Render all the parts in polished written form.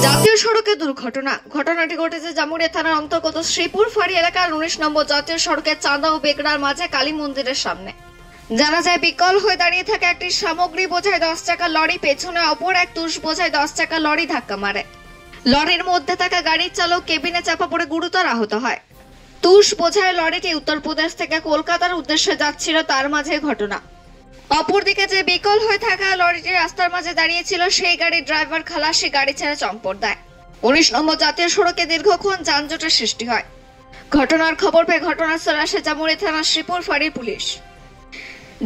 জাতীয় সড়কে দুর্ঘটনা। ঘটনাটি ঘটেছে জামুরিয়া থানার অন্তর্গত শ্রীপুর ফাঁড়ি এলাকার 19 নম্বর জাতীয় সড়কের চাঁদা ও বেগড়ার মাঝে কালী মন্দিরের সামনে। জানা যায় বিকল হয়ে দাঁড়িয়ে থাকা একটি সামগ্রী বোঝাই 10 চাকার লরি পেছনে অপর এক তুষ বোঝাই 10 চাকার লরি ধাক্কা মারে। লরির মধ্যে থাকা গাড়ির চালক কেবিনে চাপা পড়ে গুরুতর আহত হয়। তুষ বোঝাই লরিটি উত্তরপ্রদেশ থেকে কলকাতার উদ্দেশ্যে যাচ্ছিল, তার মাঝে ঘটনা। অপরদিকে যে বিকল হয়ে থাকা লরিটি রাস্তার মাঝে দাঁড়িয়েছিল, সেই গাড়ির ড্রাইভার খালাসি গাড়ি ছেড়ে চম্পট দেয়। 19 নম্বর জাতীয় সড়কে দীর্ঘক্ষণ যানজটের সৃষ্টি হয়। ঘটনার খবর পেয়ে ঘটনাস্থলে আসে জামুরিয়া থানার শ্রীপুর ফাঁড়ির পুলিশ।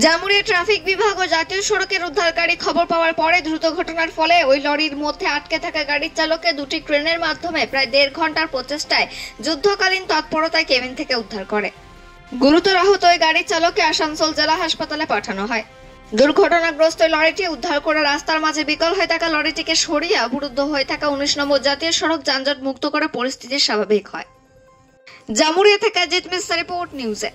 জামুরিয়া ট্রাফিক বিভাগ ও জাতীয় সড়কের উদ্ধারকারী খবর পাওয়ার পরে দ্রুত ঘটনার ফলে ওই লরির মধ্যে আটকে থাকা গাড়ির চালককে দুটি ক্রেনের মাধ্যমে প্রায় 1.5 ঘন্টার প্রচেষ্টায় যুদ্ধকালীন তৎপরতায় কেবিন থেকে উদ্ধার করে। গুরুতর আহত ওই গাড়ির চালককে আসানসোল জেলা হাসপাতালে পাঠানো হয়। দুর্ঘটনাগ্রস্ত লরিটি উদ্ধার করে রাস্তার মাঝে বিকল হয়ে থাকা লরিটিকে সরিয়ে অবরুদ্ধ হয়ে থাকা 19 নম্বর জাতীয় সড়ক যানজট মুক্ত করে পরিস্থিতি স্বাভাবিক হয়। জামুরিয়া থেকে জিৎ মিশ্রা, রিপোর্ট নিউজে।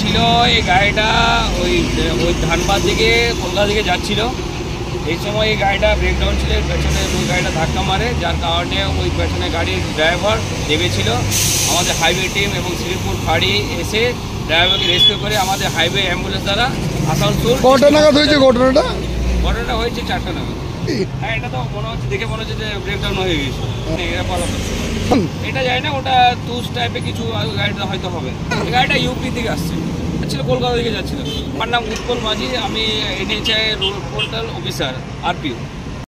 ছিল এই গাড়িটা ওই ধানবাদ থেকে কলকাতা দিকে যাচ্ছিল। এই সময় এই গাড়িটা ব্রেকডাউন ছিল, পেছনে ওই গাড়িটা ধাক্কা মারে, যার কারণে ওই পেছনে গাড়ির ড্রাইভার নেমেছিল। আমাদের হাইওয়ে টিম এবং শ্রীপুর ফাঁড়ি এসে ড্রাইভারকে রেস্কিউ করে আমাদের হাইওয়ে অ্যাম্বুলেন্স দ্বারা আসানসোল। কটা নাগাদ হয়েছে ঘটনাটা? ঘটনাটা হয়েছে 4টা নাগাদ। হ্যাঁ, এটা তো মনে হচ্ছে, দেখে মনে হচ্ছে যে ব্রেকডাউন হয়ে গেছে। এটা যায় না, ওটা তুষ টাইপের কিছু গাড়িটা হয়তো হবে। গাড়িটা ইউপি থেকে আসছে, কলকাতা দিকে যাচ্ছিল। আমার নাম উৎপল মাঝি, আমি NHI road portal officer, RPO।